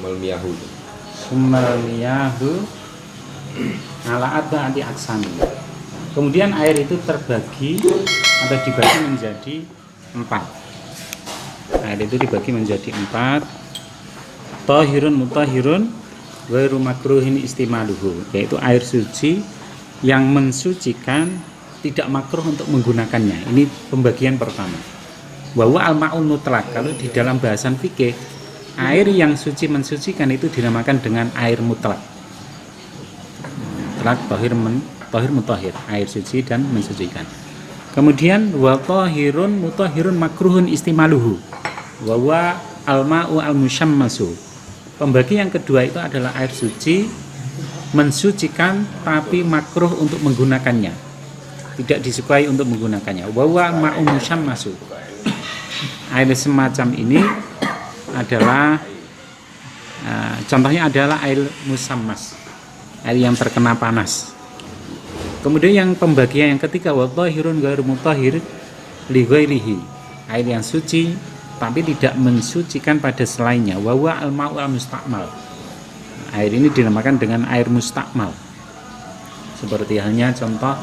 Sumal miyahu. Summal miyahu ala arba'ati aqsami. Kemudian air itu terbagi atau dibagi menjadi 4. Air itu dibagi menjadi 4. Tahirun mutahhirun ghairu makruhin istimaluhu, yaitu air suci yang mensucikan, tidak makruh untuk menggunakannya. Ini pembagian pertama. Bahwa al-ma'un mutlak, kalau di dalam bahasan fikih, air yang suci mensucikan itu dinamakan dengan air mutlak. Mutlak, tahir mutahhir, air suci dan mensucikan. Kemudian wa tahirun mutahhirun makruhun istimaluhu. Wa wa al-ma'u al-musyammasu. Pembagi yang kedua itu adalah air suci mensucikan tapi makruh untuk menggunakannya. Tidak disukai untuk menggunakannya. Wa wa al-ma'u musyammasu. Air semacam ini adalah contohnya adalah air musammas, air yang terkena panas. Kemudian yang pembagian yang ketiga, wa tahirun ghairu mutahhir li ghairihi, air yang suci tapi tidak mensucikan pada selainnya. Wa huwa al-ma'u al-mustakmal, air ini dinamakan dengan air mustakmal. Seperti halnya contoh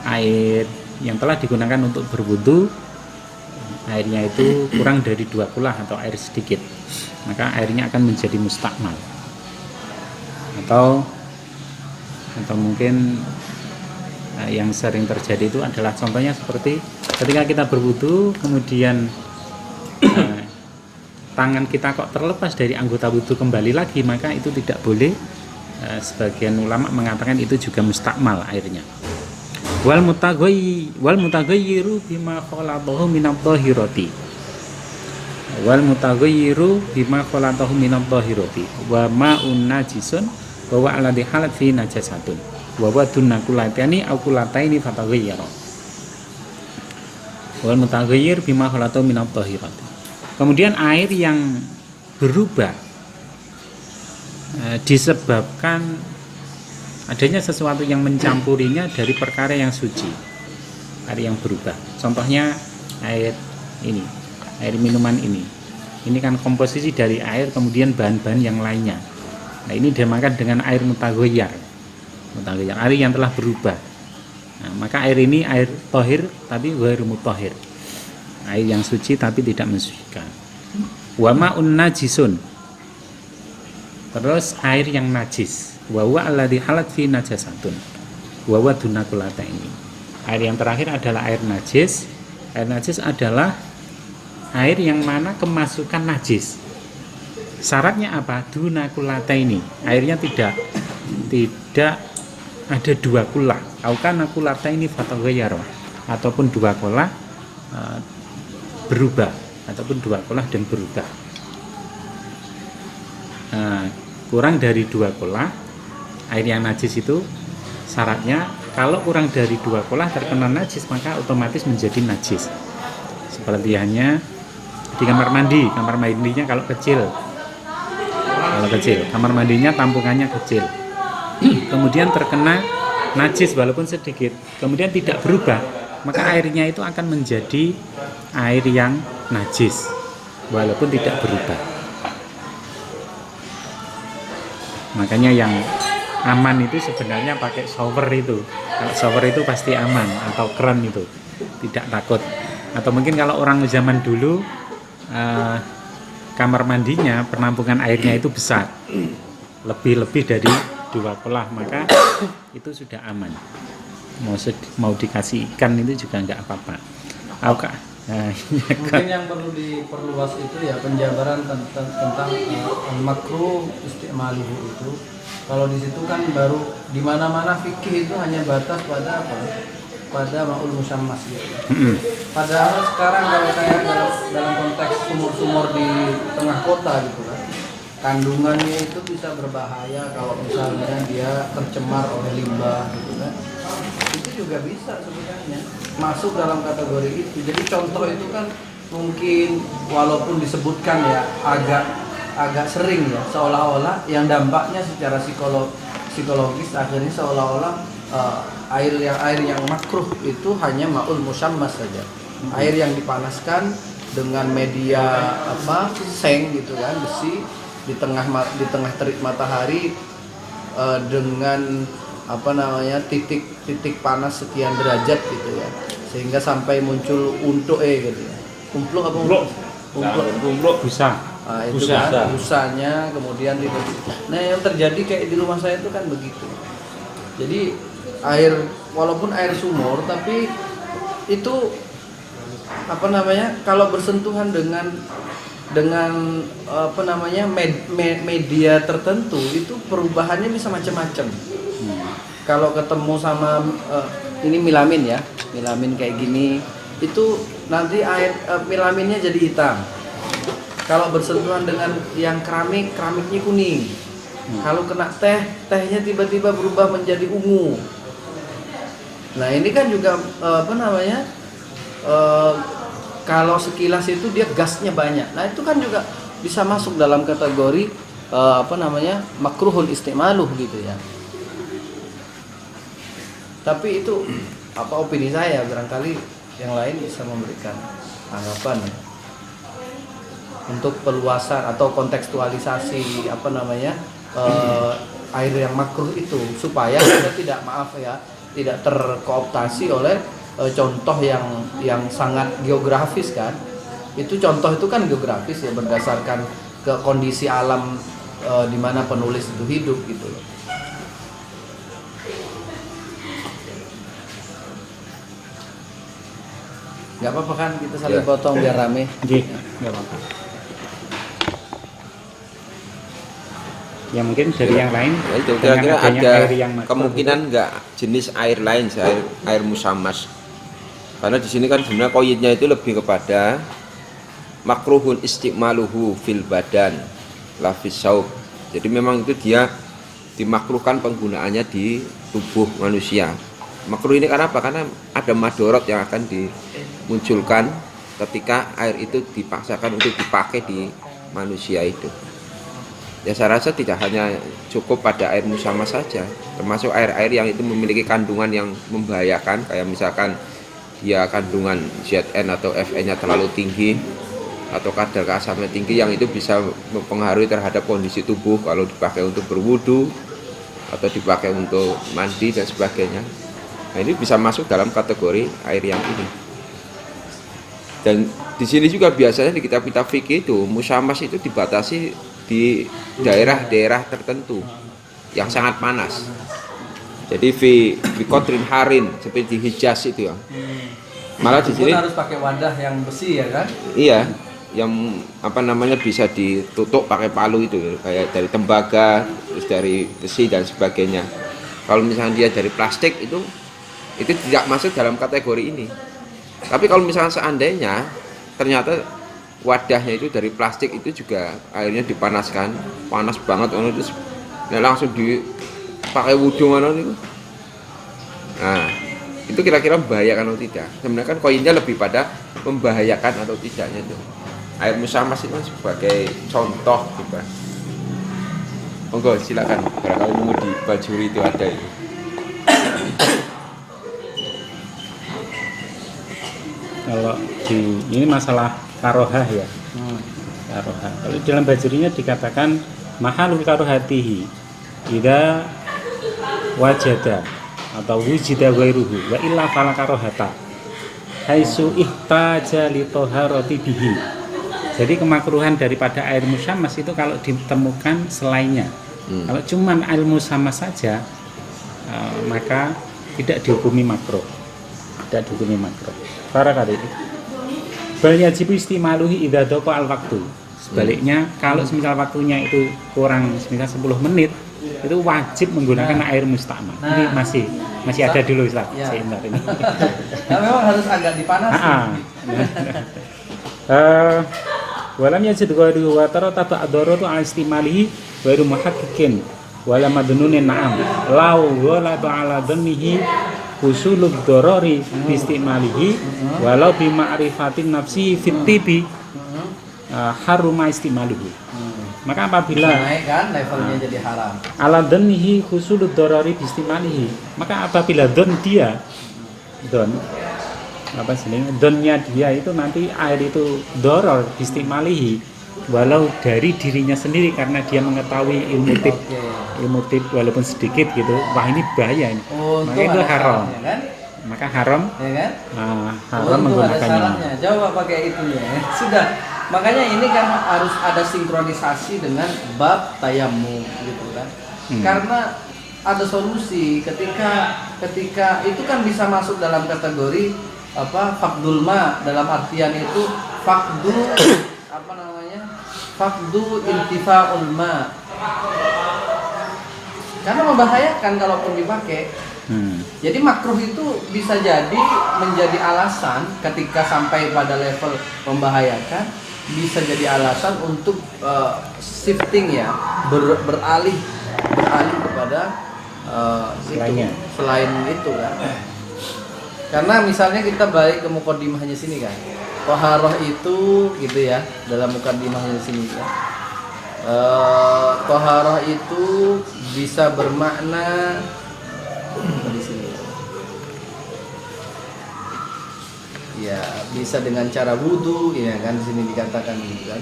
air yang telah digunakan untuk berwudu, airnya itu kurang dari 2 kulah atau air sedikit, maka airnya akan menjadi mustakmal. Atau mungkin yang sering terjadi itu adalah contohnya seperti ketika kita berwudu kemudian tangan kita kok terlepas dari anggota wudu kembali lagi, maka itu tidak boleh. Sebagian ulama mengatakan itu juga mustakmal airnya. Wal mutaghayyiru bima khalatahu minadh dhahirati. Wal mutaghayyiru bima khalatahu minadh dhahirati wa ma'un najisun wa wa alladhi halat fi najasatun wa wa dunna kulatani au kulataini fataghayyara. Wal mutaghayyir bima khalatahu minadh dhahirati. Kemudian air yang berubah disebabkan adanya sesuatu yang mencampurinya dari perkara yang suci. Air yang berubah, contohnya air ini, air minuman ini kan komposisi dari air kemudian bahan-bahan yang lainnya. Nah, ini dinamakan dengan air mutaghayyir, air yang telah berubah. Nah, maka air ini air tahir tapi ghairu mutahhir, air yang suci tapi tidak mensucikan. Wa ma'un najisun, terus air yang najis. Wa huwa alladhi halat fi najasatun wa huwa dunakulata ini. Air yang terakhir adalah air najis. Air najis adalah air yang mana kemasukan najis. Syaratnya apa? Dunakulata ini, airnya tidak ada 2 kulah. Aukana kulata ini fataghayyara, ataupun 2 kulah berubah, ataupun 2 kulah dan berubah. Kurang dari 2 kulah air yang najis itu syaratnya kalau kurang dari 2 kulah terkena najis maka otomatis menjadi najis. Seperti hanya di kamar mandinya kalau kecil, kamar mandinya tampungannya kecil, kemudian terkena najis walaupun sedikit, kemudian tidak berubah, maka airnya itu akan menjadi air yang najis walaupun tidak berubah. Makanya yang aman itu sebenarnya pakai shower itu. Kalau shower itu pasti aman, atau keran itu tidak takut. Atau mungkin kalau orang zaman dulu kamar mandinya penampungan airnya itu besar, lebih dari 2 kulah, maka itu sudah aman. Mau dikasih ikan itu juga nggak apa-apa. Mungkin yang perlu diperluas itu ya penjabaran tentang makruh istimaluhu itu. Kalau di situ kan baru di mana-mana fikih itu hanya batas pada apa? Pada ma'ul musammas gitu. Padahal sekarang kalau kayak dalam konteks sumur-sumur di tengah kota gitu kan, kandungannya itu bisa berbahaya kalau misalnya dia tercemar oleh limbah gitu kan. Itu juga bisa sebenarnya masuk dalam kategori itu. Jadi contoh itu kan mungkin walaupun disebutkan ya agak sering ya, seolah-olah yang dampaknya secara psikologis akhirnya seolah-olah air yang makruh itu hanya ma'ul musammas saja, air yang dipanaskan dengan media seng gitu kan, besi, di tengah terik matahari dengan titik panas sekian derajat gitu ya, sehingga sampai muncul untuk gitu ya. Umpluk apa umpluk Busa. nah, itu kan busanya kemudian tidak. Nah yang terjadi kayak di rumah saya itu kan begitu. Jadi walaupun air sumur tapi itu kalau bersentuhan dengan media tertentu itu perubahannya bisa macam-macam. Kalau ketemu sama ini milamin kayak gini, itu nanti milaminnya jadi hitam. Kalau bersentuhan dengan yang keramiknya kuning. Kalau kena tehnya tiba-tiba berubah menjadi ungu. Nah ini kan juga kalau sekilas itu dia gasnya banyak. Nah itu kan juga bisa masuk dalam kategori makruhul istimaluh gitu ya. Tapi itu opini saya, barangkali yang lain bisa memberikan tanggapan untuk perluasan atau kontekstualisasi air yang makruh itu, supaya kita tidak terkooptasi oleh contoh yang sangat geografis kan. Itu contoh itu kan geografis ya, berdasarkan ke kondisi alam di mana penulis itu hidup gitu loh. Gak apa-apa kan kita saling potong biar rame. Nggih, enggak apa-apa. Ya mungkin dari yang lain. Ya, itu kira-kira dengan adanya ada air yang makruh kemungkinan nggak jenis air lain, air musammas. Karena di sini kan sebenarnya koyitnya itu lebih kepada makruhun istimaluhu fil badan lafis saub. Jadi memang itu dia dimakruhkan penggunaannya di tubuh manusia. Makruh ini karena apa? Karena ada madorot yang akan dimunculkan ketika air itu dipaksakan untuk dipakai di manusia itu. Ya saya rasa tidak hanya cukup pada air musammas saja, termasuk air-air yang itu memiliki kandungan yang membahayakan, kayak misalkan dia kandungan ZN atau Fe-nya terlalu tinggi atau kadar keasamannya tinggi, yang itu bisa mempengaruhi terhadap kondisi tubuh kalau dipakai untuk berwudu atau dipakai untuk mandi dan sebagainya. Nah ini bisa masuk dalam kategori air yang ini. Dan di sini juga biasanya di kitab-kitab fikih itu musammas itu dibatasi di daerah-daerah tertentu yang sangat panas. Jadi fi qadrin harin seperti di Hijaz itu ya. Malah di sini harus pakai wadah yang besi ya kan? Iya, yang bisa ditutup pakai palu itu, kayak dari tembaga, terus dari besi dan sebagainya. Kalau misalnya dia dari plastik itu tidak masuk dalam kategori ini. Tapi kalau misalnya seandainya ternyata wadahnya itu dari plastik, itu juga airnya dipanaskan, panas banget itu langsung dipakai wudhu mana itu. Nah, itu kira-kira membahayakan atau tidak? Sebenarnya kan koinnya lebih pada membahayakan atau tidaknya itu. Air musammas itu sebagai contoh juga. Monggo silakan, barangkali nunggu di Bajuri itu ada itu. Kalau ini masalah karohah ya. Karohah. Kalau dalam bajurinya dikatakan mahalul karohatihi idza wajada atau wujida ghairuhu wa illa fala karohata haitsu ihtaja li taharati bihi. Jadi kemakruhan daripada air musammas itu kalau ditemukan selainnya. Kalau cuman air musammas saja maka tidak dihukumi makruh. Tidak dihukumi makruh. Para kali itu bal yajibu istimaluhi idza daqa al waktu. Sebaliknya kalau semisal waktunya itu kurang semisal 10 menit itu wajib menggunakan air mustamal. Ini masih ada dulu Ustaz. Ya. Sebentar ini. Nah, memang harus agak dipanasin. Walam yajid ghairu wa tarata ta'daratu al istimalihi ghairu muhaqqiqin wala madnunin na'am law wala ta'ala dhannihi husulud dorori bistimalihi walau bima'rifatin nafsi fitibi haruma istimaluhu. Maka apabila naik kan levelnya jadi haram. Ala dhannihi husulud dorori bistimalihi, maka apabila donnya dia itu nanti air itu doror bistimalihi walau dari dirinya sendiri karena dia mengetahui ilmu tip, Oke. walaupun sedikit gitu, wah ini bahaya ini. Untung Maka itu ada haram. syaratnya, kan? Maka haram Ya kan? haram Untung ada menggunakannya. syaratnya. Coba pakai itu ya. Sudah. Makanya ini kan harus ada sinkronisasi dengan bab tayammum gitu kan. Karena ada solusi ketika itu kan bisa masuk dalam kategori apa fakdul ma, dalam artian itu fakdu apa namanya? Fakdu intifa'ul ma. Karena membahayakan kalaupun dipakai. Jadi makruh itu bisa jadi menjadi alasan ketika sampai pada level membahayakan, bisa jadi alasan untuk shifting ya, beralih kepada Selainnya. selain itu kan. Karena misalnya kita balik ke mukaddimahnya sini kan, toharoh itu gitu ya, dalam mukaddimahnya sini kan, toharoh itu bisa bermakna di sini ya, bisa dengan cara wudhu ya kan, di sini dikatakan gitu kan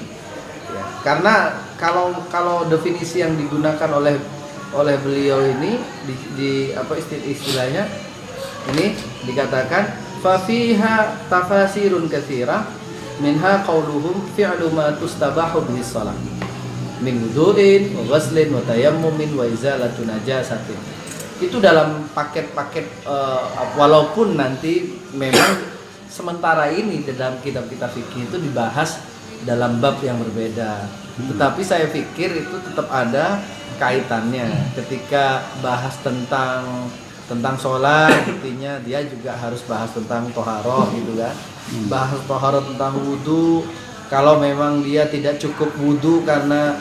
ya. Karena kalau definisi yang digunakan oleh beliau ini di apa istilahnya ini dikatakan fa fiha tafasirun katsira minha qauluhum fi'lu ma tustabahu bihi shalah min wudu'in wa ghuslin wa tayammumin wa izalatu najasatin. Itu dalam paket-paket walaupun nanti memang sementara ini dalam kitab-kitab fikih itu dibahas dalam bab yang berbeda, tetapi saya pikir itu tetap ada kaitannya ketika bahas tentang sholat, artinya dia juga harus bahas tentang toharoh gitu kan, bahas toharoh tentang wudhu. Kalau memang dia tidak cukup wudhu karena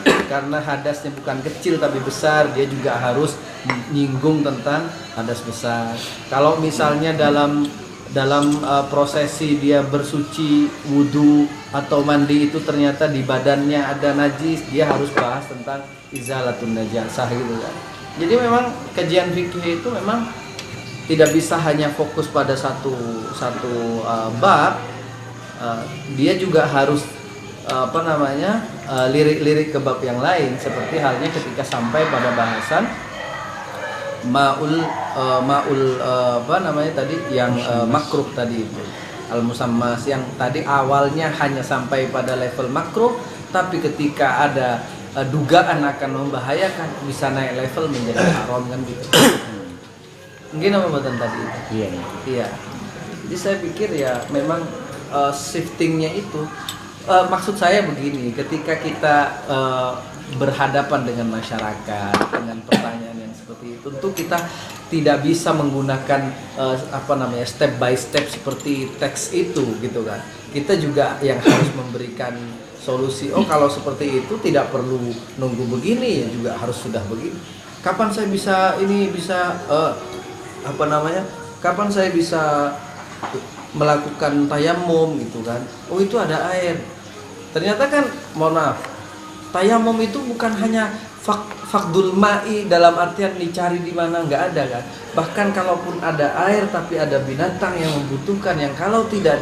hadasnya bukan kecil tapi besar, dia juga harus nyinggung tentang hadas besar. Kalau misalnya dalam prosesi dia bersuci wudhu atau mandi itu ternyata di badannya ada najis, dia harus bahas tentang izalatun najasah gitu kan. Jadi memang kajian fikih itu memang tidak bisa hanya fokus pada satu bab, dia juga harus lirik-lirik ke bab yang lain, seperti halnya ketika sampai pada bahasan maul tadi yang makruh tadi itu al musammas, yang tadi awalnya hanya sampai pada level makruh, tapi ketika ada dugaan akan membahayakan bisa naik level menjadi haram kan gitu. Mungkin apa buatan tadi itu? Iya. Jadi saya pikir ya memang shiftingnya itu maksud saya begini, ketika kita berhadapan dengan masyarakat dengan pertanyaan yang seperti itu, tentu kita tidak bisa menggunakan step by step seperti teks itu gitu kan. Kita juga yang harus memberikan solusi. Oh, kalau seperti itu tidak perlu nunggu begini, ya juga harus sudah begini. Kapan saya bisa kapan saya bisa melakukan tayamum gitu kan? Oh, itu ada air. Ternyata kan, mohon maaf, tayamum itu bukan hanya fakdul ma'i dalam artian dicari di mana, nggak ada kan. Bahkan kalaupun ada air tapi ada binatang yang membutuhkan, yang kalau tidak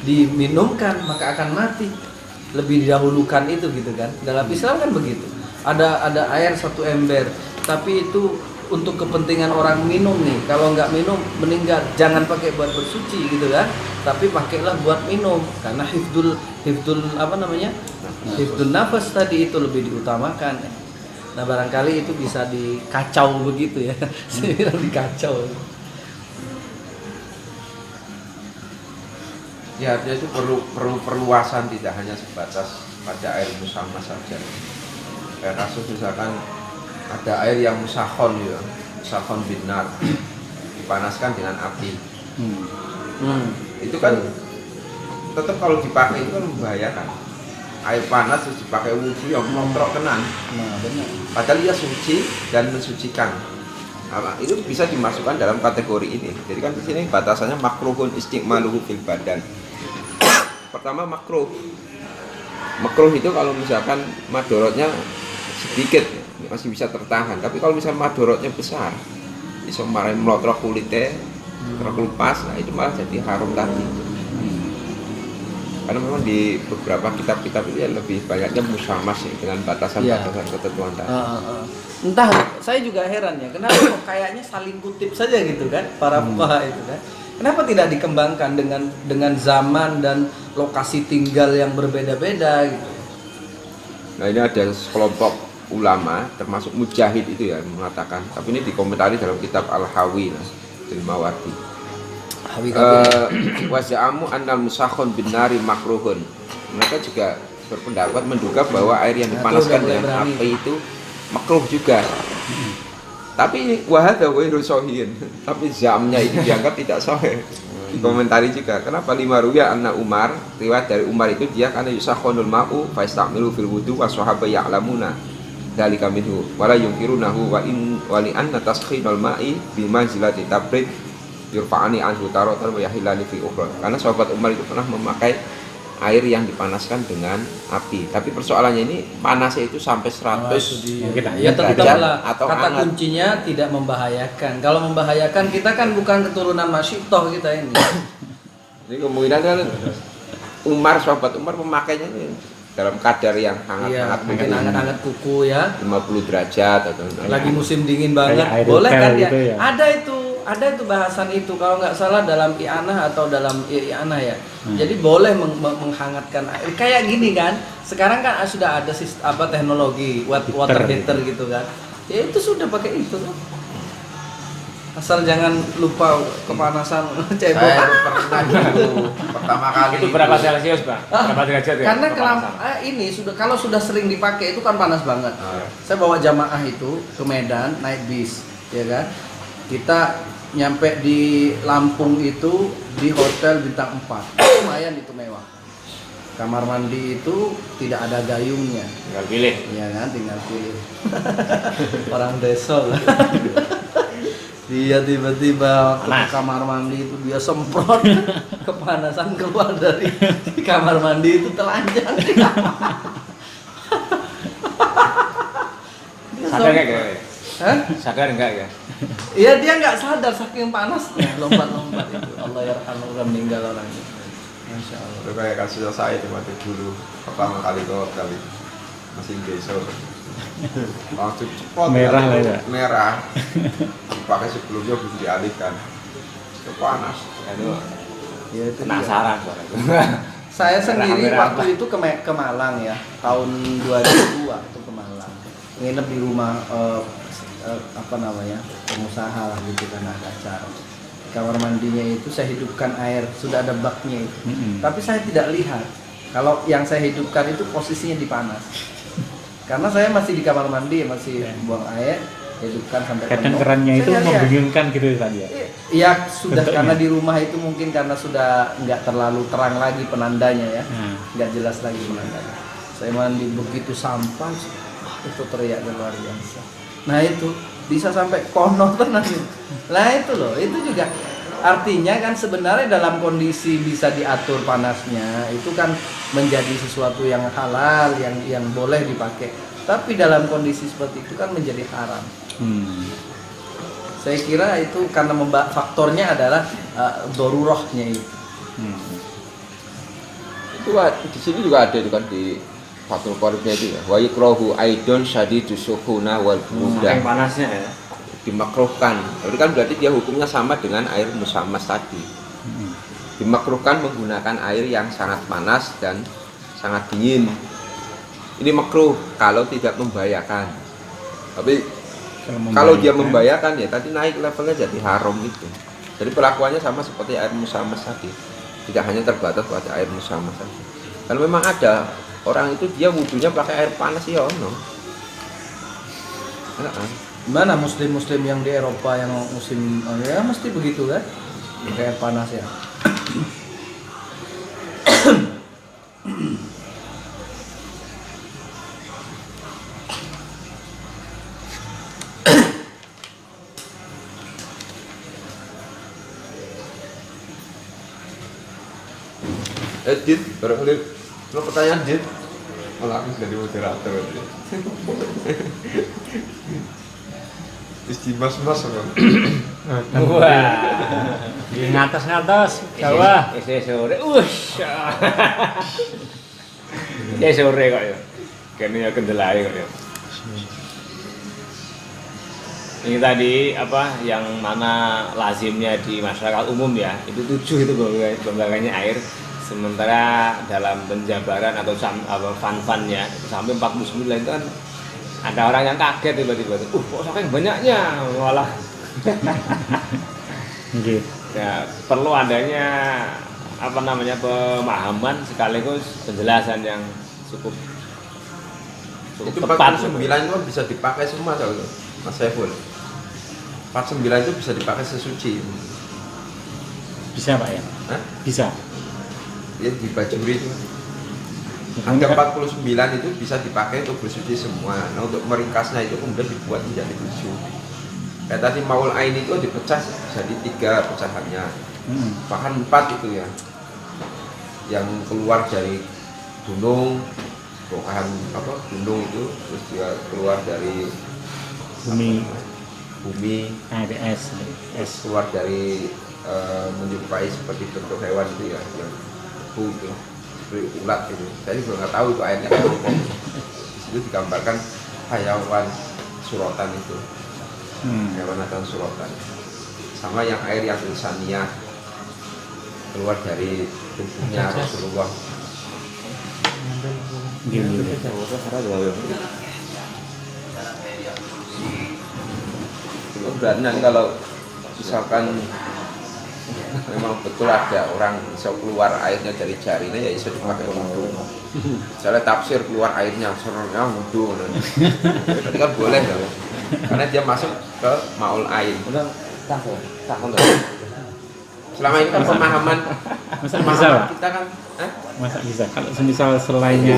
diminumkan maka akan mati, lebih didahulukan itu gitu kan. Dalam Islam kan begitu. Ada air 1 ember, tapi itu untuk kepentingan orang minum nih. Kalau nggak minum meninggal, jangan pakai buat bersuci gitu kan, tapi pakailah buat minum, karena hifdul nafas tadi itu lebih diutamakan. Nah, barangkali itu bisa dikacau begitu ya. Saya bilang dikacau. Ya, artinya itu perlu perluasan, tidak hanya sebatas pada air musammas saja. Kayak kasus misalkan ada air yang musakhon ya, musakhon binar, dipanaskan dengan api. Itu kan tetap kalau dipakai itu kan membahayakan. Air panas terus dipakai wudhu yang melontrok kenan. Nah, benar. Padahal dia suci dan mensucikan. Itu bisa dimasukkan dalam kategori ini. Jadi kan di sini batasannya makruhun istiqmaluhu fil badan. Pertama makruh. Makruh itu kalau misalkan madorotnya sedikit masih bisa tertahan, tapi kalau misalnya madorotnya besar, bisa marahin melotrok kulitnya, terkelupas, nah itu malah jadi haram tadi. Karena memang di beberapa kitab-kitab itu ya lebih banyaknya musamas ya, dengan batasan-batasan ketentuan tadi. Entah, saya juga heran ya, kenapa kok kayaknya saling kutip saja gitu kan, para fuqaha itu kan. Kenapa tidak dikembangkan dengan zaman dan lokasi tinggal yang berbeda-beda gitu. Nah ini ada sekelompok ulama termasuk Mujahid itu ya mengatakan, tapi ini dikomentari dalam kitab Al-Hawi dari Mawardi. Waza'amu annal musakhon bin nari makruhun. Mereka juga berpendapat menduga bahwa air yang dipanaskan dengan api itu makruh juga. Tapi wahada ghairu shahihin. Tapi zamnya itu dianggap tidak sahih. Dikomentari juga. Kenapa lima ruya anna Umar, riwayat dari Umar itu dia karena yusakhonul ma'u fa istamilu fil wudu wa sahaba ya'lamuna dzalika minhu wala yunkirunahu wa li anna taskhinul ma'i bi manzilati tabrid yurfa'ani anhu taratan wa yahilani fi ukhra. Karena sahabat Umar itu pernah memakai air yang dipanaskan dengan api. Tapi persoalannya ini panasnya itu sampai 100 ya tetaplah atau kata hangat. kuncinya tidak membahayakan. Kalau membahayakan kita kan bukan keturunan Masyitoh kita ini. Ini kemungkinan kan Umar, sahabat Umar memakainya ini dalam kadar yang hangat-hangat, mungkin hangat-hangat kuku ya. 50 derajat atau Lagi musim dingin banget, air boleh hotel kan ya? gitu ya? Ada itu bahasan itu kalau nggak salah dalam i'anah atau dalam i'anah ya. Jadi boleh menghangatkan air. Kayak gini kan. Sekarang kan sudah ada teknologi water heater gitu kan. Ya itu sudah pakai itu kan. Asal jangan lupa kepanasan cebok. Saya pernah dulu pertama kali Itu berapa Celcius, Pak? Berapa derajat ya? Karena kepanasan? ini kalau sudah sering dipakai itu kan panas banget. Saya bawa jamaah itu ke Medan naik bis, ya kan. Kita nyampe di Lampung itu di hotel bintang 4. Lumayan itu mewah. Kamar mandi itu tidak ada gayungnya. Tinggal pilih. Iya kan, tinggal pilih. Orang desa lah. Dia tiba-tiba ke kamar mandi itu dia semprot kepanasan keluar dari kamar mandi itu telanjang. Sadar nggak ya? Hah? Sadar nggak ya? Iya dia nggak sadar saking panasnya lompat-lompat itu. Allah yarhamu udah meninggal orangnya. Masya Allah. Itu kayak kasusnya saya waktu dulu pertama kali ke hotel itu masih desa langsung cepot Merah lah ya? merah dipakai sebelumnya bisa dialihkan itu panas. Aduh, Ya, itu penasaran dia. soalnya. Saya sendiri Merah-merah waktu itu ke Malang ya tahun 2002 itu ke Malang nginep di rumah pengusaha lah gitu karena ada acara. Kamar mandinya itu saya hidupkan air, sudah ada baknya itu. Tapi saya tidak lihat kalau yang saya hidupkan itu posisinya dipanas. Karena saya masih di kamar mandi, masih buang air, hidupkan sampai Kadang penuh. kerannya itu Saya lihat. membingungkan gitu tadi ya. Iya sudah Bentuknya. karena di rumah itu mungkin karena sudah nggak terlalu terang lagi penandanya ya, nggak jelas lagi penandanya. Saya mandi begitu sampai itu teriak luar biasa. Nah itu bisa sampai kono tenang. Nah itu loh, itu juga artinya kan sebenarnya dalam kondisi bisa diatur panasnya itu kan menjadi sesuatu yang halal yang boleh dipakai. Tapi dalam kondisi seperti itu kan menjadi haram. Saya kira itu karena faktornya adalah darurohnya itu. Itu di sini juga ada itu kan di Fathul Qoribnya itu ya. Wa yakrahu aidon syadidus sukhuna wal burudah. Panasnya ya. Dimakruhkan. Itu kan berarti dia hukumnya sama dengan air musammas tadi. Dimakruhkan menggunakan air yang sangat panas dan sangat dingin. Ini makruh kalau tidak membahayakan. Tapi kalau dia membahayakan ya tadi naik levelnya jadi haram itu. Jadi perlakuannya sama seperti air musammas tadi. Tidak hanya terbatas pada air musammas tadi. Kalau memang ada orang itu dia wudunya pakai air panas ya ono. Mana muslim-muslim yang di Eropa yang musim ya mesti begitu kan? Pakai air panas ya. Dit, barangkali lo pertanyaan Dit. Malah aku jadi moderator. Istimas-mas kan. Wah. Di ngatas Jawa. Sore. Sore kok ya. Kene ya kendelae kok ya. Ini tadi apa yang mana lazimnya di masyarakat umum ya, itu 7 itu pembangkangannya air. Sementara dalam penjabaran atau fun-funnya itu sampai 49 itu kan ada orang yang kaget tiba-tiba, kok saking banyaknya malah. Nggih. Ya, perlu adanya apa namanya pemahaman sekaligus penjelasan yang cukup Itu tepat. 49 itu kan bisa dipakai semua kalau Mas Saiful. 49 itu bisa dipakai sesuci. Bisa Pak ya? Hah? Bisa. Ya di bajuri itu. Angka 49 itu bisa dipakai untuk bersuci semua. Nah, untuk meringkasnya itu kemudian dibuat menjadi 7. Kayak tadi Maul Ain itu dipecah jadi 3 pecahannya. Bahkan 4 itu ya. Yang keluar dari gunung, bukan apa gunung itu, terus juga keluar dari bumi, ADS, terus keluar dari menyerupai seperti bentuk hewan itu ya, yang itu seperti ulat gitu. Saya juga nggak tahu itu airnya apa. Di situ digambarkan hayawan suratan itu, hewan atau suratan. Sama yang air yang insaniyah keluar dari tubuhnya Rasulullah. Berarti nanti kalau misalkan memang betul ada orang bisa keluar airnya dari jarinya, ya bisa dipakai wudhu. Misalnya tafsir keluar airnya, sebenarnya wudhu. Berarti kan boleh dong, karena dia masuk ke Maul Ain. Selama ini kan pemahaman Masa bisa Pak? kita kan, Masa bisa? Kalau semisal selainnya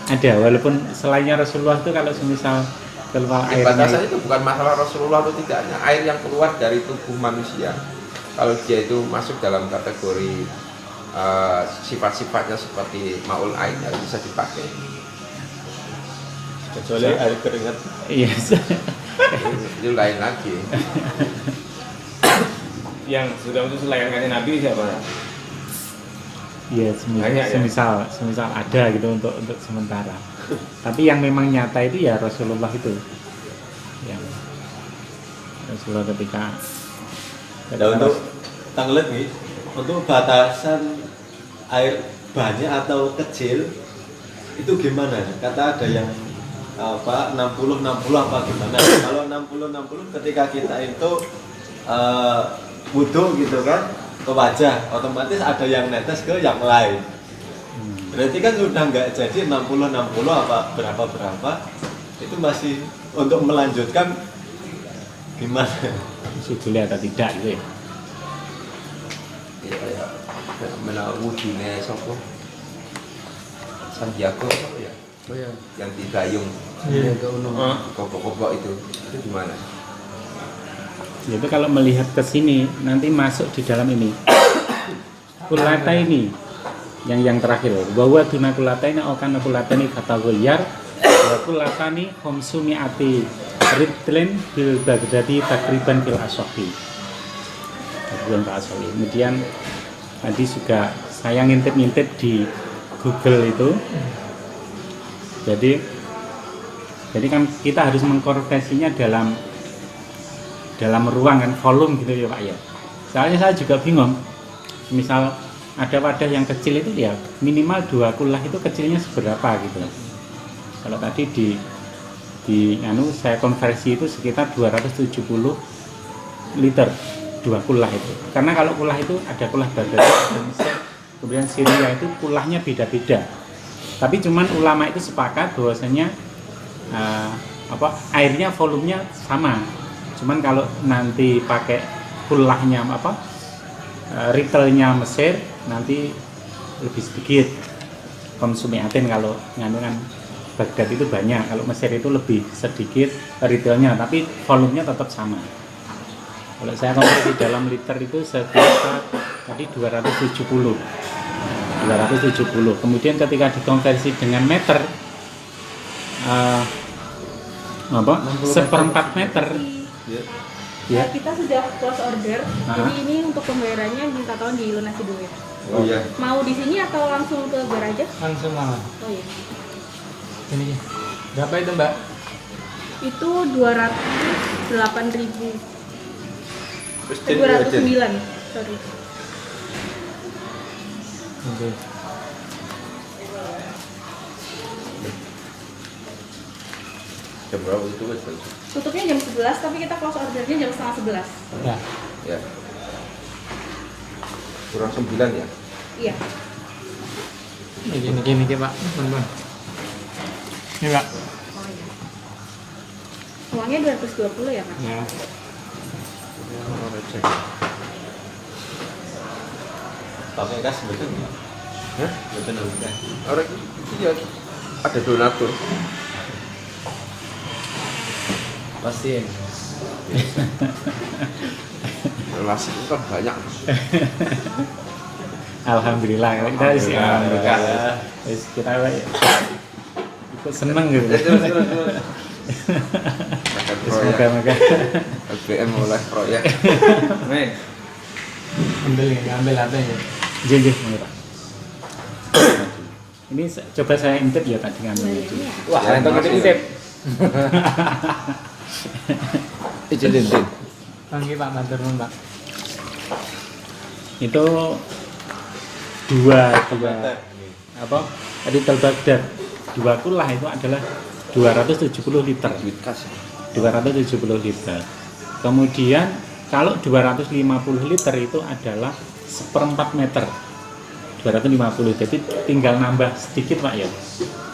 ada, walaupun selainnya Rasulullah itu kalau semisal keluar batasan airnya itu bukan masalah Rasulullah atau tidaknya, air yang keluar dari tubuh manusia, kalau dia itu masuk dalam kategori sifat-sifatnya seperti Maul Ain, harus bisa dipakai. Kecuali air keringat, iya. itu lain lagi. Yang sudah itu selain Nabi siapa? Iya, semisal ada gitu untuk sementara. Tapi yang memang nyata itu ya Rasulullah itu. Yang Rasulullah ketika Nah, untuk tanglet nih, untuk batasan air banyak atau kecil itu gimana? Kata ada yang apa 60 apa gimana? Kalau 60 ketika kita itu wudhu gitu kan ke wajah, otomatis ada yang netes ke yang lain. Berarti kan sudah nggak jadi 60 apa berapa itu masih untuk melanjutkan gimana? Sujudnya atau tidak gitu ya. Ya kayak wudhunya sopo Sandiago apa ya? Oh ya. Yang di Gayung, Iya, ke Uno. kobok-kobok itu gimana? Itu kalau melihat ke sini nanti masuk di dalam ini. Kulata ini yang terakhir. Bahwa duna kulata ini akan kulata ini kata goyar. Bahwa kulata ini homsumi ati ritlen bil bagdadi takriban fil asofi. Kemudian tadi juga saya ngintip di Google itu. Jadi kan kita harus mengkonversinya dalam ruang kan, volume gitu ya Pak ya. Soalnya saya juga bingung. Misal ada wadah yang kecil itu ya minimal 2 kullah itu kecilnya seberapa gitu. Kalau tadi saya konversi itu sekitar 270 liter 2 kullah itu. Karena kalau kullah itu ada kullah Baghdad dan Mesir, kemudian Syria itu kullahnya beda-beda. Tapi cuman ulama itu sepakat bahwasanya airnya volumenya sama. Cuman kalau nanti pakai kullahnya retailnya Mesir nanti lebih sedikit konsumiatin. Kalau ngandungan Baghdad itu banyak, kalau Mesir itu lebih sedikit retailnya, tapi volumenya tetap sama. Kalau saya konversi dalam liter itu sekitar tadi 270. Kemudian ketika dikonversi dengan meter, seperempat meter Ya. Kita sudah close order, Aha. jadi ini untuk pembayarannya minta tolong dilunasi dulu ya. Oh iya. Mau di sini atau langsung ke bar aja? Langsung malam. Oh iya. Ini berapa itu Mbak? Itu 208.000. Terus 209. Sorry. Oke. jam berapa itu Mas? Tutupnya jam 11, tapi kita close ordernya jam setengah 11. Ya. Ya. Kurang 9 ya? Iya. Gini Pak. Teman-teman. Ini Pak. Oh iya. Uangnya 220 ya, Pak? Ya. Pakai kas betul nggak? Hah? Betul nggak? Orang itu ya ada donatur. Pastiin. Relasi itu kan banyak. Alhamdulillah kita sih alhamdulillah. Wis kita ikut seneng gitu. Terus. Semoga moga LBM oleh proyek. Men. Ambil apa ya? jadi Pak. Ini coba saya intip ya tadi ngambil itu. Iya. Wah, Ya, rentong makasih. intip. Izin. Oke Pak, matur nuwun Pak. Itu dua apa? Little Baghdad. Dua kulah itu adalah 270 liter. Duit kas. 270 liter. Kemudian kalau 250 liter itu adalah 1/4 meter. 250, jadi tinggal nambah sedikit Pak ya.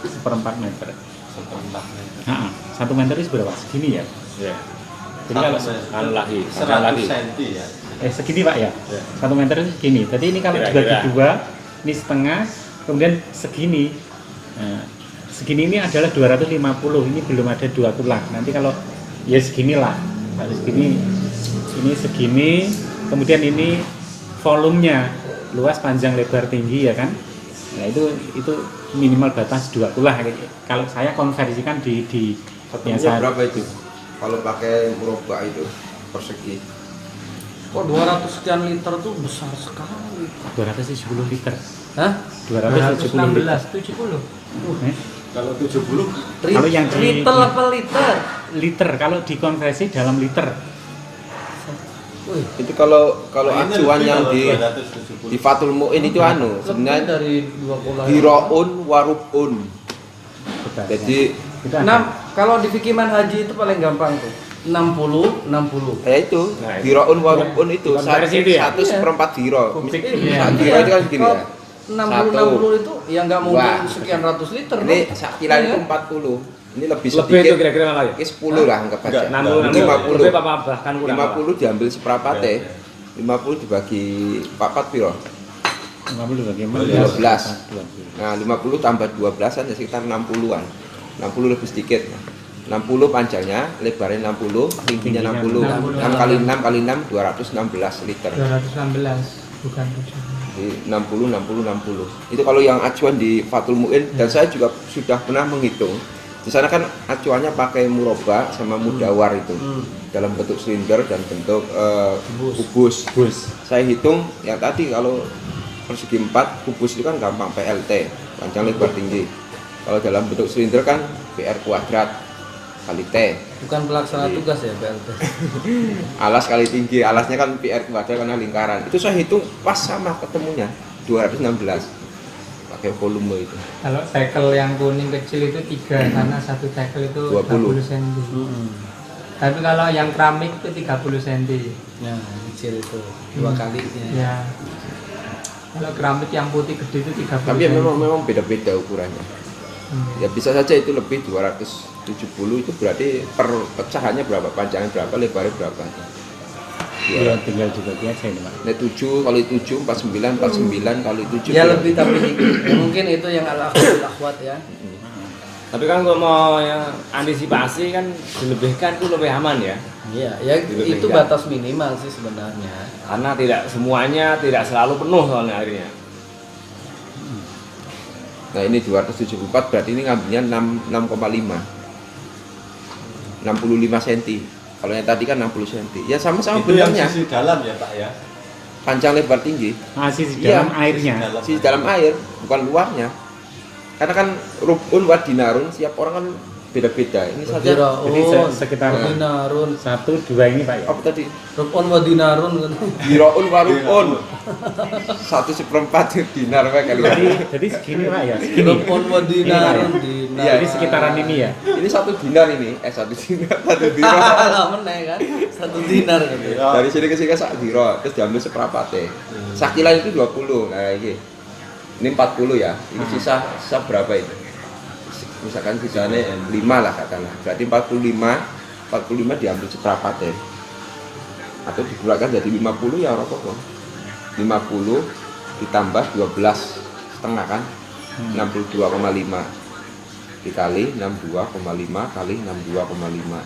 1/4 meter. 1/4 meter. Nah, 1 meter itu berapa? Segini ya? Ya. Jadi kalau lagi 100 cm ya. segini Pak ya? Ya. 1 meter itu segini. Jadi ini kalau Kira-kira. dibagi dua, ini setengah, kemudian segini. Nah, segini ini adalah 250. Ini belum ada dua kulah. Nanti kalau ya seginilah. Kalau segini, ini segini, kemudian ini volumenya luas, panjang, lebar, tinggi ya kan? Nah itu minimal batas dua kulah. Kalau saya konversikan di yang Satunya saya berapa itu? Kalau pakai murabba itu persegi. Kok 200 sekian liter tuh besar sekali. 270 liter. Hah? 270 liter. 70. Eh, Kalau 70 Kalau yang di- liter apa liter? liter kalau dikonversi dalam liter. Wih, Itu kalau ini acuan lebih yang kalau di 270. Fatul Mu'in itu anu lebih sebenarnya dari 2 kulah. hiroun warubun. Betul. Jadi Itu 6, ada. kalau di fikiman haji itu paling gampang tuh. 60. ya itu Nah, itu. hiroun warubun itu Dikonversi itu ya? satu seperempat hiro. Kubik. Iya. Satu hiro itu kan gini ya. 60 itu ya nggak mungkin Dua. sekian ratus liter. Ini dong. sakilan Iya. itu 40. Ini lebih Lebih itu sedikit. kira-kira apa ya? Ini 10 lah anggap aja. 60 lebih apa bahkan kurang. 50 diambil seperempat ya. 50 dibagi 4 piro? 50 bagaimana? 12. Nah, 50 tambah 12-an ya sekitar 60-an. 60 lebih sedikit. 60 panjangnya, lebarnya 60, tingginya 60. 6 kali 6 kali 6 216 liter. 216 bukan 7. Jadi 60. Itu kalau yang acuan di Fatul Mu'in dan saya juga sudah pernah menghitung. Di sana kan acuannya pakai murabba sama mudawar itu. Dalam bentuk silinder dan bentuk kubus. Bus. Saya hitung yang tadi kalau persegi 4 kubus itu kan gampang PLT, panjang lebar tinggi. Kalau dalam bentuk silinder kan PR kuadrat kali T. Bukan pelaksana tugas ya BLT. Alas kali tinggi, alasnya kan PR kuadrat karena lingkaran. Itu saya hitung pas sama ketemunya 216 pakai volume itu. Kalau tackle yang kuning kecil itu 3 karena satu tackle itu 20 cm. Tapi kalau yang keramik itu 30 cm. Ya, kecil itu 2 kalinya. Ya. Kalau keramik yang putih gede itu 30 Tapi ya cm. memang beda-beda ukurannya. Ya bisa saja itu lebih 270 itu berarti per pecahannya berapa, panjangnya berapa, lebarnya berapa. Ya tinggal juga aja ini Pak. Nah 7 kali 7 49 kali 7. Ya lebih tapi ya, mungkin itu yang al-akhwat ya. Tapi kan kalau mau yang antisipasi kan dilebihkan itu lebih aman ya. Iya, ya Dilebihkan. itu batas minimal sih sebenarnya. Karena semuanya tidak selalu penuh soalnya akhirnya. Nah ini 274 berarti ini ngambilnya 65 cm. Kalau yang tadi kan 60 cm. Ya sama-sama Itu yang benarnya. sisi dalam ya Pak ya. Panjang lebar tinggi. Masih di Iya, dalam airnya. Di dalam air, bukan luarnya. Karena kan rubun wa dinarun setiap orang kan beda-beda. Ini saja. Jadi sekitar dinarun. 1, 2 ini Pak ya. Apa tadi? Rukun wa dinarun kan. Diroun warukun. 1/4 dinar Pak kali. Jadi segini Pak ya. Segini. Rukun wa dinarun dinar. Iya, Jadi sekitaran ini ya. Ini 1 dinar ini. 1 dinar, 1 dinar. Lah meneh kan. 1 dinar kan. Dari sini ke sini kan sak diro, terus diambil seperempatnya. Sakilan itu 20. Nah, ini 40 ya. Ini sisa berapa itu? Misalkan sisanya 5 lah katakanlah. Berarti 45 diambil seperempatnya. Atau digunakan jadi 50 ya ora apa-apa. 50 ditambah 12 setengah kan? 62,5 dikali 62,5 kali 62,5.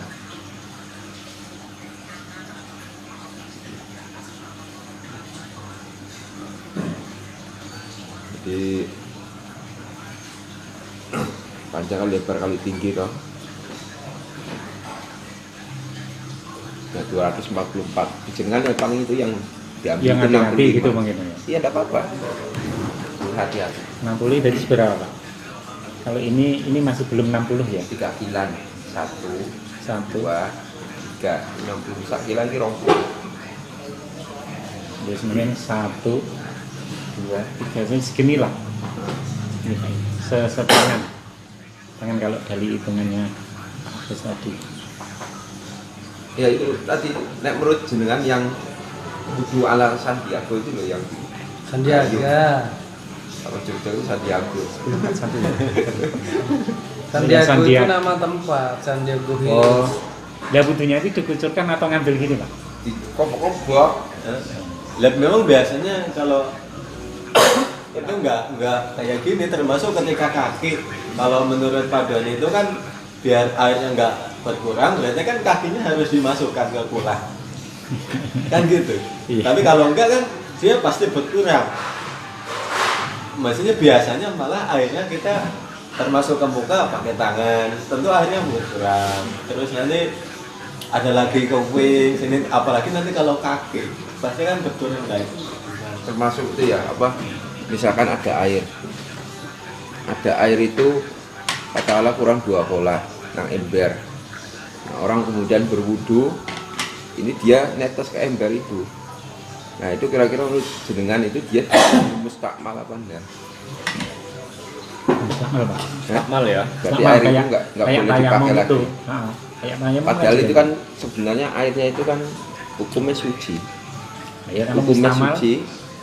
Jadi panjang kali lebar kali tinggi toh. Nah 244. Jenengan yang paling itu yang diambil Yang itu hati-hati 65. gitu mungkin ya. Iya enggak apa-apa. Hati-hati. 60 dari seberapa Pak? Kalau ini masih belum 60 ya. 3 kilan. 1 1. 2 3 60 sakilan ki 20. Jadi mungkin 1, 2, 3 segini lah. Ini Pak. Setangan. Tangan kalau dari hitungannya Hafiz tadi. Ya itu tadi nek menurut jenengan yang wudu ala Santiago itu loh yang Sandiaga. kalau Jogja itu Santiago. Sandiago itu nama tempat. Sandiago Hills. Oh. Lah butuhnya itu dikucurkan atau ngambil gini Pak? Di kobok-kobok. Lab memang biasanya kalau itu enggak kayak gini, termasuk ketika kaki. Kalau menurut Pak Doni itu kan biar airnya enggak berkurang, berarti kan kakinya harus dimasukkan ke kulah. Kan gitu. Iya. Tapi kalau enggak kan dia pasti berkurang. Maksudnya biasanya malah airnya kita termasuk ke muka pakai tangan, tentu airnya berkurang. Terus nanti ada lagi ke wing sini, apalagi nanti kalau kaki pasti kan berkurang lagi. Termasuk itu ya apa? Misalkan ada air. Ada air itu katakanlah kurang 2 kolah nang ember. Nah, orang kemudian berwudu, ini dia netes ke ember itu. Nah itu kira-kira menurut jenengan itu dia mustakmal apa enggak? Mustakmal Pak. Takmal ya. Berarti Mustakmal air itu enggak boleh dipakai lagi. Kayak tayamum Padahal aja. itu kan sebenarnya airnya itu kan hukumnya suci. Ya, kalau Hukumnya mustakmal, suci.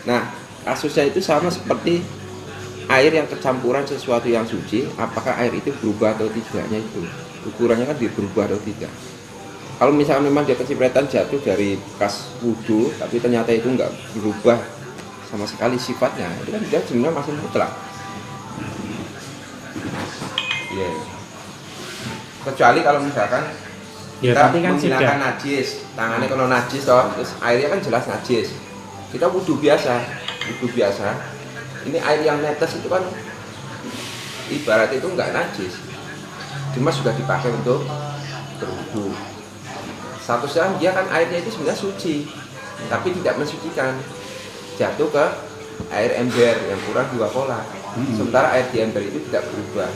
Nah kasusnya itu sama seperti air yang kecampuran sesuatu yang suci, apakah air itu berubah atau tidaknya itu ukurannya kan dia berubah atau tidak. Kalau misalnya memang dia kecipratan jatuh dari bekas wudhu tapi ternyata itu enggak berubah sama sekali sifatnya, itu kan dia sebenarnya masih mutlak. Iya. Kecuali kalau misalkan ya kita tapi kan menghilangkan sudah. najis, tangannya kalau najis toh, terus airnya kan jelas najis. Kita wudhu biasa. Ini air yang netes itu kan ibarat itu enggak najis, cuma sudah dipakai untuk berwudhu. Statusnya dia kan airnya itu sebenarnya suci, tapi tidak mensucikan, jatuh ke air ember yang kurang 2 kolah. Sementara air di ember itu tidak berubah.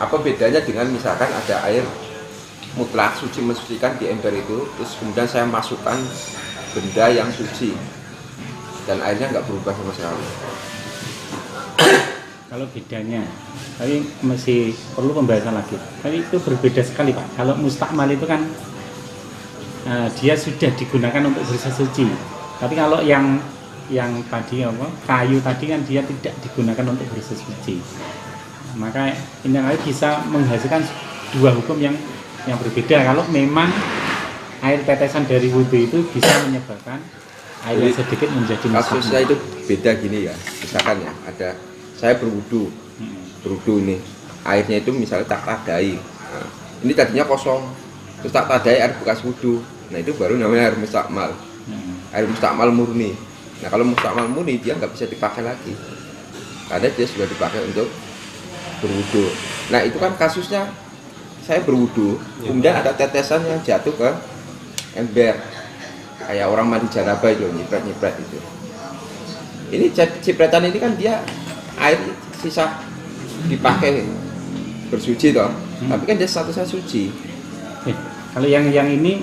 Apa bedanya dengan misalkan ada air mutlak suci mensucikan di ember itu, terus kemudian saya masukkan benda yang suci dan airnya nggak berubah sama sekali. Kalau bedanya, tapi masih perlu pembahasan lagi. Tapi itu berbeda sekali Pak. Kalau mustakmal itu kan dia sudah digunakan untuk bersesuci. Tapi kalau yang tadi apa kayu tadi kan dia tidak digunakan untuk bersesuci. Maka ini bisa menghasilkan 2 hukum yang berbeda. Kalau memang air tetesan dari wudhu itu bisa menyebabkan air yang sedikit menjadi Kasusnya mustakmal. itu beda gini ya, misalkan ya ada saya berwudhu ini airnya itu misalnya tak tadai. Nah, ini tadinya kosong, terus tak tadai air bekas wudhu. Nah itu baru namanya air mustakmal. Air mustakmal murni. Nah kalau mustakmal murni dia nggak bisa dipakai lagi karena dia sudah dipakai untuk berwudhu. Nah itu kan kasusnya saya berwudu, kemudian ada tetesan yang jatuh ke ember, kayak orang mandi janabah itu, nyiprat itu. Ini cipratan ini kan dia air sisa dipakai bersuci toh, tapi kan dia statusnya suci. Kalau yang ini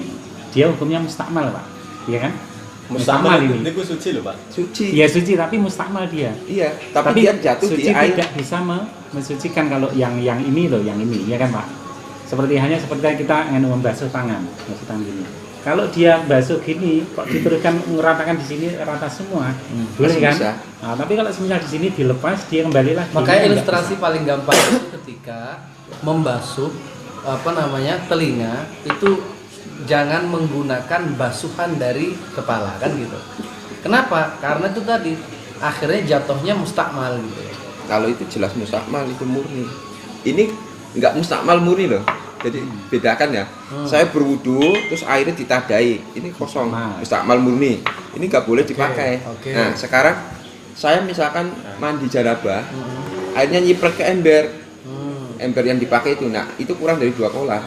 dia hukumnya mustakmal Pak, iya kan? Mustakmal ini. Ini suci loh Pak. Suci. Iya suci tapi mustakmal dia. Iya, tapi dia jatuh suci di air. tidak bisa mensucikan kalau yang ini loh, yang ini, ya kan Pak? Seperti kita membasuh tangan, maksudnya gini. Kalau dia basuh gini, kok diteruskan meratakan di sini rata semua, boleh kan? Bisa. Nah, tapi kalau semisal di sini dilepas, dia kembali lagi. Makanya Nggak ilustrasi bisa. paling gampang itu ketika membasuh telinga itu jangan menggunakan basuhan dari kepala kan gitu. Kenapa? Karena itu tadi akhirnya jatuhnya mustakmal gitu. Kalau itu jelas mustakmal, itu murni. Ini nggak mustakmal murni loh. Jadi bedakan ya. Saya berwudu terus airnya ditadai. Ini kosong, mustakmal murni. Ini nggak boleh dipakai. Oke. Nah, sekarang saya misalkan mandi janabah, airnya nyiprat ke ember. Ember yang dipakai itu, nah itu kurang dari 2 kolah.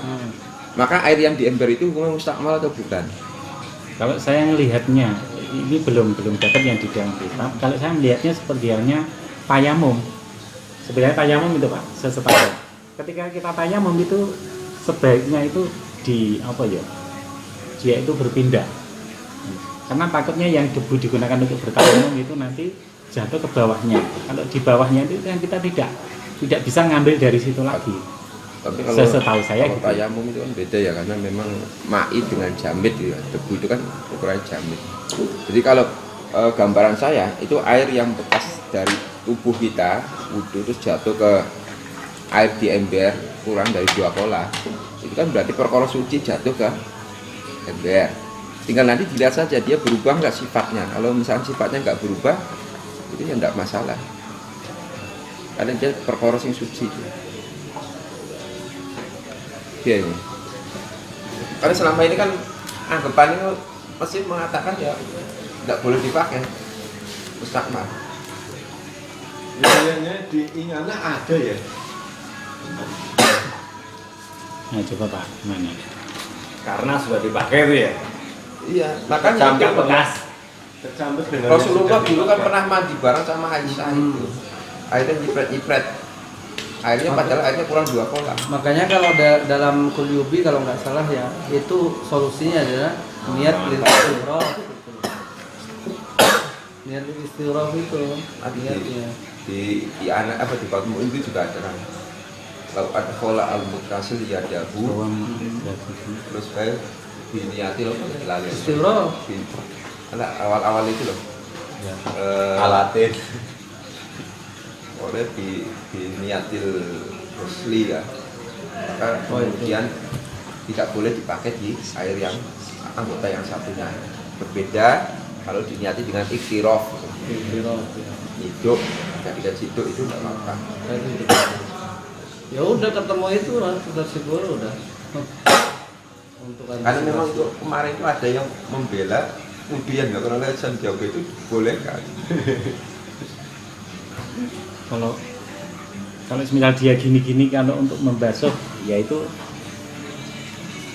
Maka air yang di ember itu hukumnya mustakmal atau bukan? Kalau saya melihatnya, ini belum dapat yang di dalam kitab. Kalau saya melihatnya seperti halnya tayamum. Sebenarnya tayamum itu Pak, sesetahu. Ketika kita tayamum itu sebaiknya itu dia itu berpindah. Karena takutnya yang debu digunakan untuk bertayamum itu nanti jatuh ke bawahnya. Kalau di bawahnya itu yang kita tidak bisa ngambil dari situ lagi. Tapi kalau Setahu saya kalau gitu. tayamum itu kan beda ya, karena memang ma'i dengan jamit gitu ya. Debu itu kan ukurannya jamit. Jadi kalau gambaran saya itu air yang bekas dari tubuh kita wudu terus jatuh ke air di ember kurang dari 2 kolah, itu kan berarti perkara suci jatuh ke ember. Tinggal nanti dilihat saja dia berubah nggak sifatnya. Kalau misalnya sifatnya nggak berubah, itu ya nggak masalah. Karena dia perkara sing suci. Ya ini. Karena selama ini kan anggapannya masih mengatakan ya nggak boleh dipakai mustakmal. Biasanya di Ingana ada ya. Nah coba Pak, mana? Karena sudah dipakai itu ya. Iya, makanya Campur itu bekas. Tercampur dengan Rasulullah yang dulu sudah kan pernah mandi bareng sama Aisyah itu. Airnya nyipret-nyipret. Airnya padahal airnya kurang 2 kolah. Makanya kalau dalam Kulyubi kalau nggak salah ya, itu solusinya adalah niat lil istirah. Niat lil istirah itu niatnya. Di anak apa di Fatmu itu juga ada kan. Kalau ada kolah al-mutasil yadahu terus kayak diniati loh lalu Istirah. Anak awal-awal itu loh. alatin. Oleh diniatil musli ya. Maka kemudian tidak boleh dipakai di air yang anggota yang satunya. Berbeda kalau diniati dengan iktirof. Hidup, ketika hidup itu nggak apa-apa. Ya udah ketemu itu lah, sudah siguro udah. Untuk Karena memang untuk kemarin itu ada yang membela kemudian nggak pernah lihat jauh itu boleh kan? Kalau semisal dia gini-gini kalau untuk membasuh ya itu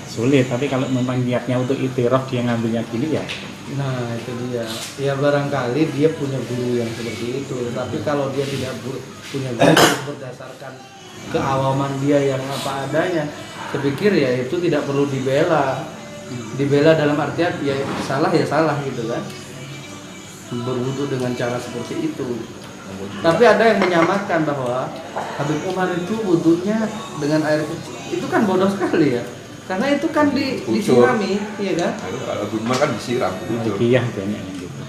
sulit, tapi kalau memang niatnya untuk itiraf dia ngambilnya gini ya. Nah itu dia. Ya barangkali dia punya guru yang seperti itu. Tapi kalau dia tidak punya guru berdasarkan keawaman dia yang apa adanya, saya pikir ya itu tidak perlu dibela. Dibela dalam artian ya salah gitu kan. Berwudu dengan cara seperti itu. Tapi ada yang menyamakan bahwa Habib Umar itu wudunya dengan air kecil. Itu kan bodoh sekali ya. Karena itu kan disirami, iya kan? Kalau Gumar kan disiram, betul. Iya banyak yang gitu.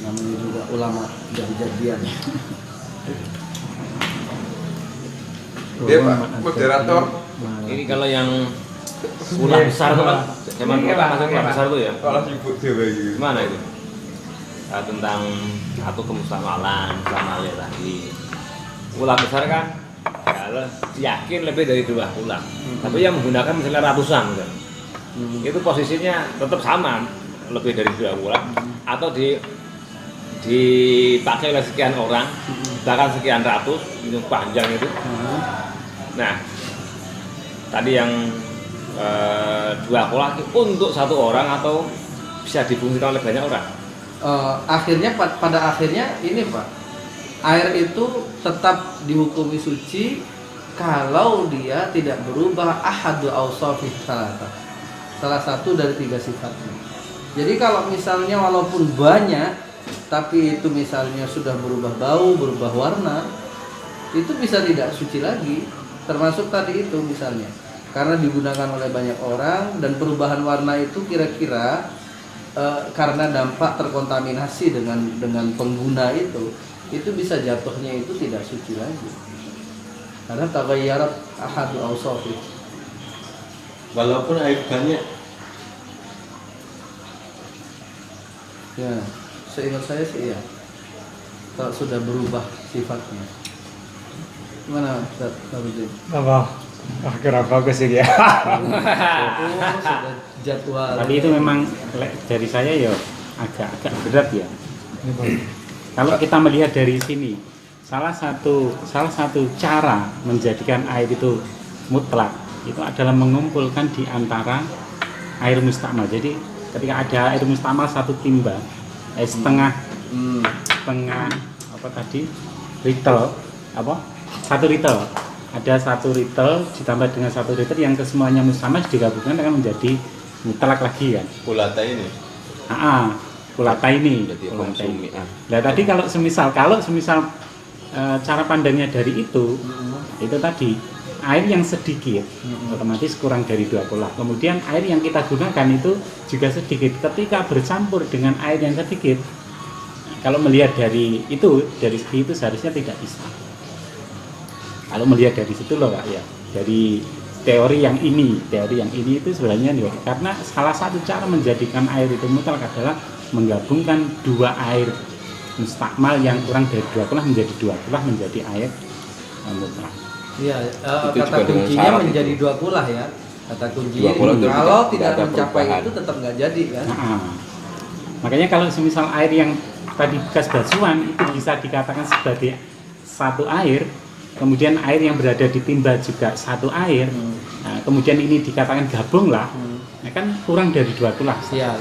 Namanya juga ulama jadi-jadian. Dia Pak moderator. Ini kalau yang ulah besar tuh Pak. Zaman dulu kan masuk ulah besar tuh ya. Kalau sibuk dewe gitu. Gimana itu? Tentang satu kemustakmalan sama lihat tadi. Ulah besar kan kalau yakin lebih dari 2 ulah. Tapi yang menggunakan misalnya ratusan kan. Itu posisinya tetap sama, lebih dari 2 ulah atau dipakai oleh sekian orang, bahkan sekian ratus, itu panjang itu. Nah, tadi yang dua kolah untuk satu orang atau bisa difungsikan oleh banyak orang? Akhirnya pada akhirnya ini Pak, air itu tetap dihukumi suci kalau dia tidak berubah ahadu awsafih salah satu dari 3 sifatnya. Jadi kalau misalnya walaupun banyak tapi itu misalnya sudah berubah bau, berubah warna, itu bisa tidak suci lagi. Termasuk tadi itu misalnya karena digunakan oleh banyak orang dan perubahan warna itu kira-kira karena dampak terkontaminasi dengan pengguna itu bisa jatuhnya itu tidak suci lagi. Karena taghayyarat ahadu awsafi. Walaupun air banyak. Ya, seingat saya sih iya. Kalau sudah berubah sifatnya. Gimana Ustaz Farudin? Apa? Kira bagus sih ya. Sudah jadwal. Tapi itu memang dari saya ya agak berat ya. Kalau kita melihat dari sini, salah satu cara menjadikan air itu mutlak itu adalah mengumpulkan di antara air mustakmal. Jadi ketika ada air mustakmal satu timba, setengah apa tadi ritel apa satu ritel, ada satu ritel ditambah dengan satu ritel yang kesemuanya mustakmal digabungkan akan menjadi mutlak lagi kan. Kulata ini. Kulata ini. Jadi Kulata ini. konsumi. Nah tadi kalau semisal cara pandangnya dari itu tadi air yang sedikit otomatis kurang dari 2 kolah. Kemudian air yang kita gunakan itu juga sedikit. Ketika bercampur dengan air yang sedikit, kalau melihat dari segi itu seharusnya tidak bisa. Kalau melihat dari situ loh Pak ya, dari teori yang ini itu sebenarnya karena salah satu cara menjadikan air itu mutlak adalah menggabungkan 2 air mustakmal yang kurang dari 2 kolah menjadi 2 kolah menjadi air mutlak. Iya, Itu kata juga dengan kuncinya syarat menjadi itu. 2 kolah ya. Kata kuncinya 2 kolah itu kalau tidak tidak ada mencapai perubahan. itu tetap nggak jadi kan. Makanya kalau semisal air yang tadi bekas basuhan itu bisa dikatakan sebagai satu air, kemudian air yang berada di timba juga satu air, nah, kemudian ini dikatakan gabung lah, nah, kan kurang dari 2 kolah. Iya.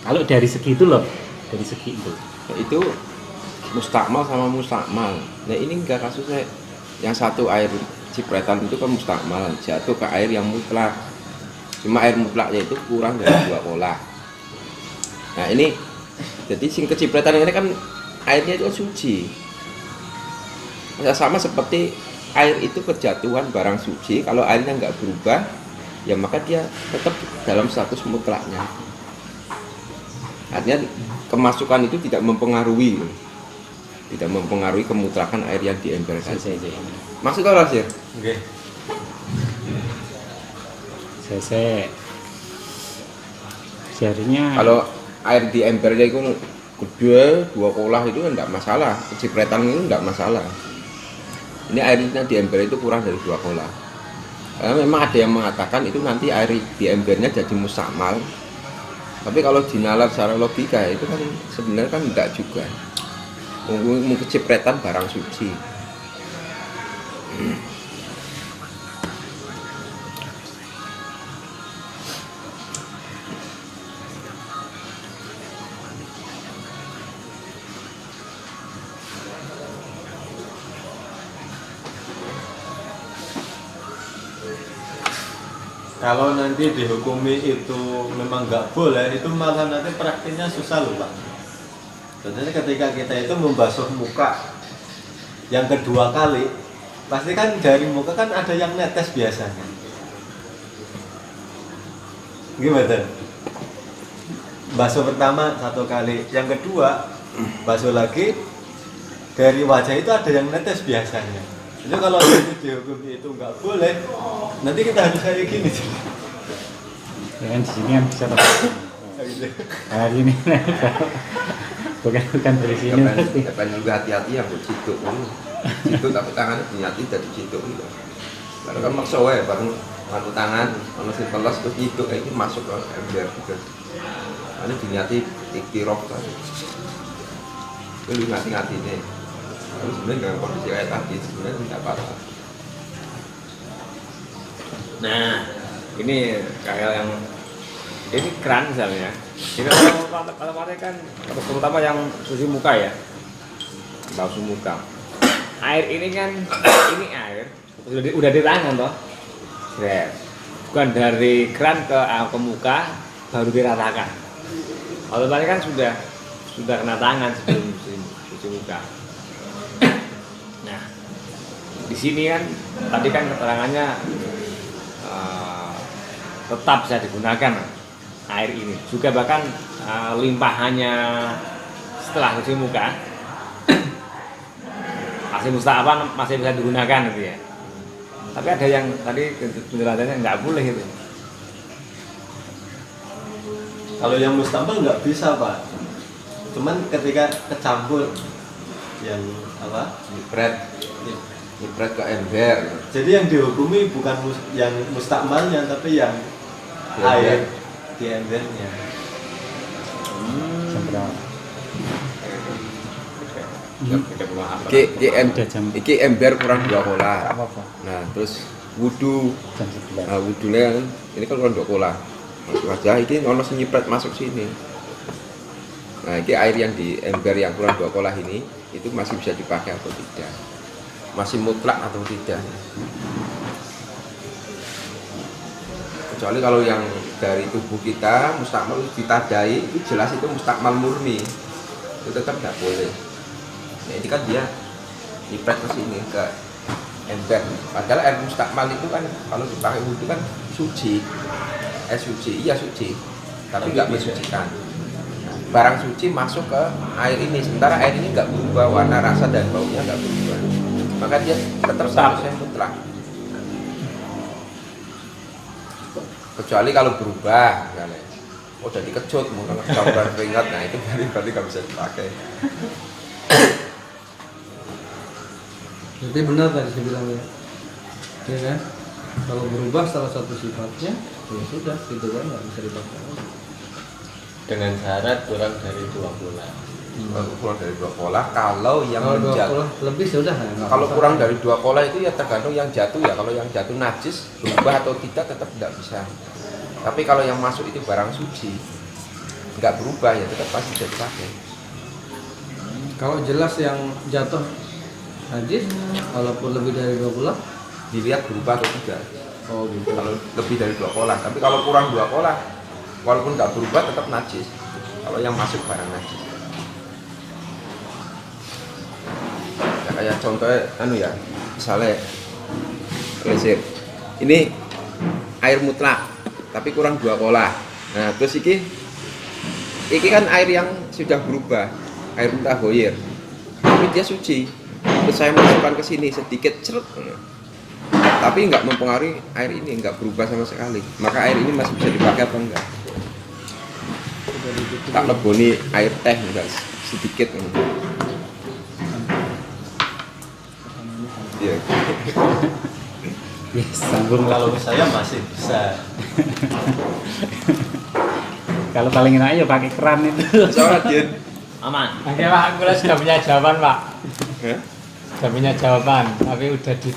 Kalau dari segi itu loh, dari segi itu. Nah, itu mustakmal sama mustakmal. Nah ini enggak kasusnya yang satu air cipretan itu kan mustakmal jatuh ke air yang mutlak. Cuma air mutlaknya itu kurang dari 2 kolah. Nah ini jadi sing kecipretan ini kan airnya itu kan suci. Sama seperti air itu kejatuhan barang suci, kalau airnya nggak berubah, ya maka dia tetap dalam status mutlaknya. Artinya kemasukan itu tidak mempengaruhi kemutlakan air yang diemberkan. Maksud apa sih? Oke. Seharusnya Kalau air di embernya itu gede 2 kolah itu enggak masalah, kecipretan itu enggak masalah. Ini airnya di ember itu kurang dari 2 kolah. Karena memang ada yang mengatakan itu nanti air di embernya jadi mustakmal. Tapi kalau dinalar secara logika itu kan sebenarnya kan enggak juga. Mungkin kecipretan barang suci. Kalau nanti dihukumi itu memang nggak boleh, itu malah nanti praktiknya susah loh Pak. Contohnya ketika kita itu membasuh muka yang kedua kali, pasti kan dari muka kan ada yang netes biasanya. Gimana? Basuh pertama 1 kali, yang kedua basuh lagi, dari wajah itu ada yang netes biasanya. Itu kalau itu dihukum itu nggak boleh, nanti kita harus kayak gini. ya kan di sini kan bisa hari ini bukan dari sini. Kapan juga hati-hati ya buat situ. Situ tapi tangannya dinyati dari situ gitu. Lalu kan maksa wae baru manu tangan, manu si telas terus itu kayak masuk ke ember gitu. Ini dinyati iktiraf kan. Itu ngati-ngati nih. Sebenarnya dengan kondisi kayak tadi sebenarnya tidak apa-apa. Nah, ini kayak yang ini keran misalnya. Ini kalau pakai kan terutama yang cuci muka ya, basuh muka. Air ini kan, ini air udah di tangan toh, bukan dari keran ke muka baru diratakan. Kalau pakai kan sudah kena tangan sebelum cuci muka. Nah, di sini kan tadi kan keterangannya tetap bisa digunakan air ini. Juga bahkan limpahannya setelah cuci muka masih bisa digunakan gitu ya. Tapi ada yang tadi penjelasannya nggak boleh itu. Kalau yang mustakmal nggak bisa Pak, cuman ketika kecampur yang apa? Nyipret ke ember. Jadi yang dihukumi bukan yang mustakmalnya, tapi yang air di embernya. Iki ember kurang 2 kola. Apa-apa. Nah, terus wudu. Jam 11. Nah, wudunya kan ini kan kurang 2 kola. Masuk aja iki ono sing nyipret masuk sini. Nah, ini air yang di ember yang kurang 2 kola ini itu masih bisa dipakai atau tidak? Masih mutlak atau tidak? Kecuali kalau yang dari tubuh kita mustakmal ditadai, itu jelas itu mustakmal murni, itu tetap nggak boleh. Nah, ini kan dia nyipret ke sini ke ember. Padahal air mustakmal itu kan kalau dipakai wudhu kan suci, suci, iya suci, tapi nggak mensucikan. Barang suci masuk ke air ini, sementara air ini nggak berubah warna, rasa dan baunya nggak berubah, maka dia tetap statusnya mutlak. Kecuali kalau berubah, misalnya, oh jadi kecut, mungkin campuran keringat, nah itu berarti nggak bisa dipakai. Jadi benar tadi saya bilang ya kan? Kalau berubah salah satu sifatnya, ya sudah, gitu kan, nggak bisa dipakai. Dengan syarat kurang dari 2 bulan. Kurang dari 2 kola, kalau yang Kalau 2 menjatuh, kolah lebih sudah. kalau kurang dari 2 kola itu ya tergantung yang jatuh ya. Kalau yang jatuh najis, berubah atau tidak tetap tidak bisa. Tapi kalau yang masuk itu barang suci, nggak berubah ya tetap pasti bisa dipakai. Kalau jelas yang jatuh najis, walaupun lebih dari 2 kolah, Dilihat berubah atau tidak. oh gitu. Kalau lebih dari 2 kola, tapi kalau kurang 2 kola, walaupun nggak berubah tetap najis. Kalau yang masuk barang najis. Ya, kayak contohnya misalnya lesir. Ini air mutlak, tapi kurang 2 kola. Nah, terus iki kan air yang sudah berubah, air mutahoyir. Tapi dia suci. Terus saya masukkan ke sini sedikit cerut. Tapi nggak mempengaruhi air ini, nggak berubah sama sekali. Maka air ini masih bisa dipakai apa enggak? Tak leboni air teh enggak sedikit. Iya. Yes, sambung. Kalau saya masih bisa. Kalau paling enak ya pakai keran itu. Soalnya dia Aman. Oke Pak, aku sudah punya jawaban Pak. Hah? Sudah punya jawaban, tapi udah di